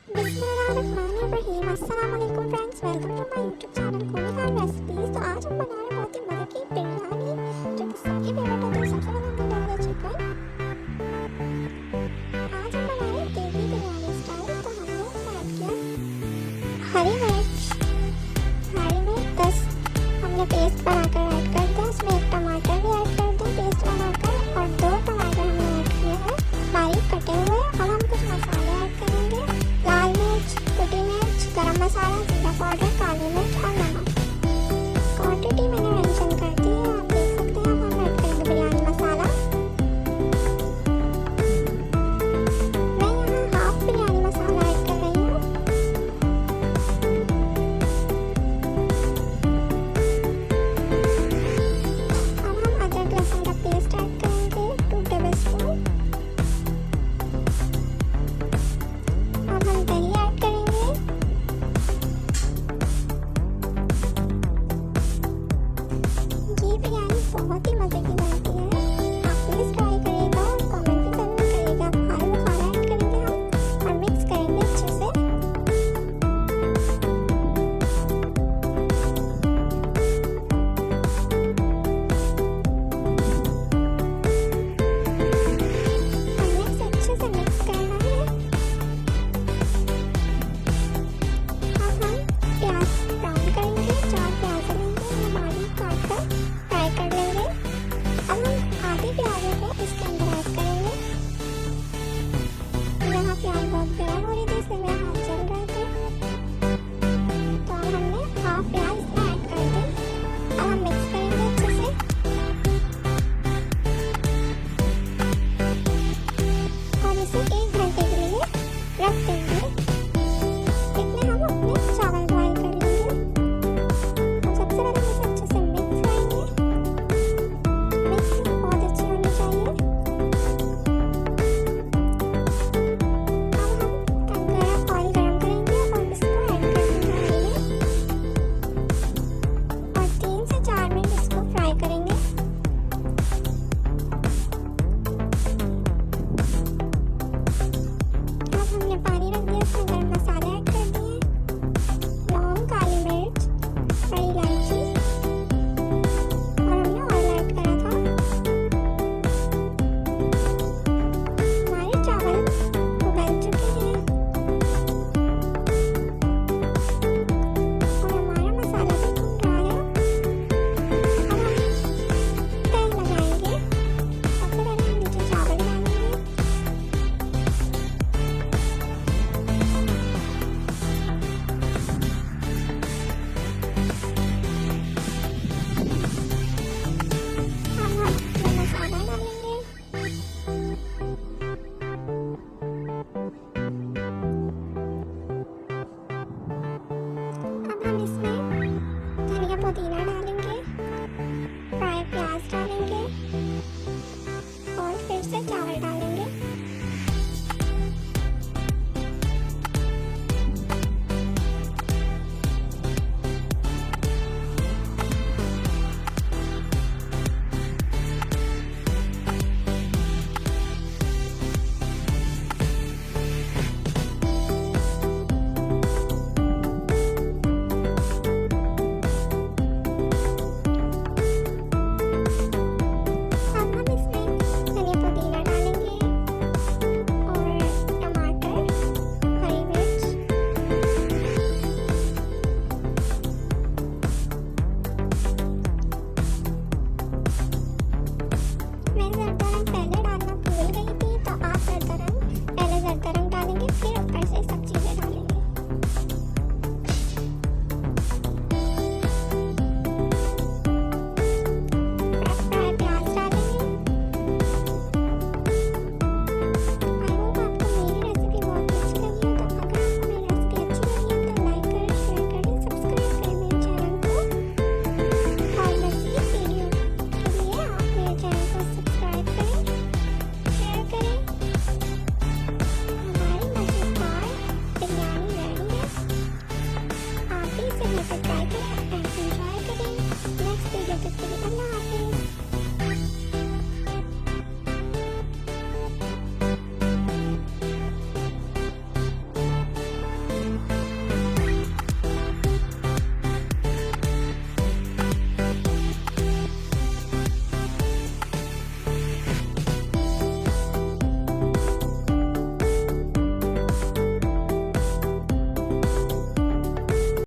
बिस्मिल्लाहिर्रहमानिर्रहीम। अस्सलाम वालेकुम friends, welcome to my YouTube channel Komi recipes. तो आज हम बना रहे हैं बहुत ही मज़े की बिरयानी, जो कि सबकी फेवरेट होती है। सबसे पहले हमने डाला चिकन। आज हम बना रहे हैं देवी बिरयानी स्टाइल। तो हमने ऐड किया हरी मिर्च 10 हमने पेस्ट बनाकर ऐड कर दिया। उसमें एक टमाटर भी ऐड कर दिया पेस्ट बनाकर, और 2 टमाटर हमने ऐड किए हैं बारीक कटे हुए। अब हम कुछ मसाले ऐड करेंगे, लाल मिर्च, कुटी मिर्च, गरम मसाला, जीरा पाउडर, काली मिर्च और नमक। क्वांटिटी मैंने मेंशन कर दी है, आप देख सकते हैं। हम ऐड करेंगे बिरयानी मसाला। मैं यहाँ हाफ बिरयानी मसाला ऐड कर रही हूँ। अब हम अदरक लहसुन का पेस्ट ऐड करेंगे 2 टेबलस्पून। अब हम दही ऐड करेंगे। ये बिरयानी बहुत ही मज़े की बनती है, आप प्लीज़ ट्राई करिएगा और कमेंट भी ज़रूर करिएगा। आलू बुखारा ऐड करेंगे हम और मिक्स करेंगे अच्छे से। हमने इसे अच्छे से मिक्स करना है। अब हम प्याज ब्राउन करेंगे, 4 प्याज लेंगे, उन्हें बारीक काट कर फ्राई कर लेंगे। अब हम आधे प्याजों को इसके अंदर ऐड करेंगे। यहाँ प्याज बहुत गर्म हो रही थी, इसलिए मेरा हाथ जल रहे थे। तो अब हमने हाफ प्याज इसमें ऐड कर दी। अब हम मिक्स करेंगे अच्छे से। और इसे 1 घंटे के लिए रख देंगे। इतने हम अपने चावल बॉईल कर लेंगे। सबसे पहले हम इसे अच्छे से मिक्स करेंगे। मिक्सिंग बहुत अच्छी होनी चाहिए। अब हम ऑयल गरम करेंगे और इसको ऐड कर देंगे ऑयल में, और 3 से 4 मिनट इसको फ्राई करेंगे। अब हमने पानी रख दिया, इसमें गरम मसाले ऐड कर दिए, लौंग, काली मिर्च, बड़ी इलायची, और हमने ऑयल ऐड करा था। हमारे चावल उबल चुके हैं और हमारा मसाला भी भुन रहा है। अब हम तेल लगाएंगे। सबसे पहले हम नीचे चावल डालेंगे। अब हम इसमें मसाला डालेंगे। अब हम इसमें धनिया पुदीना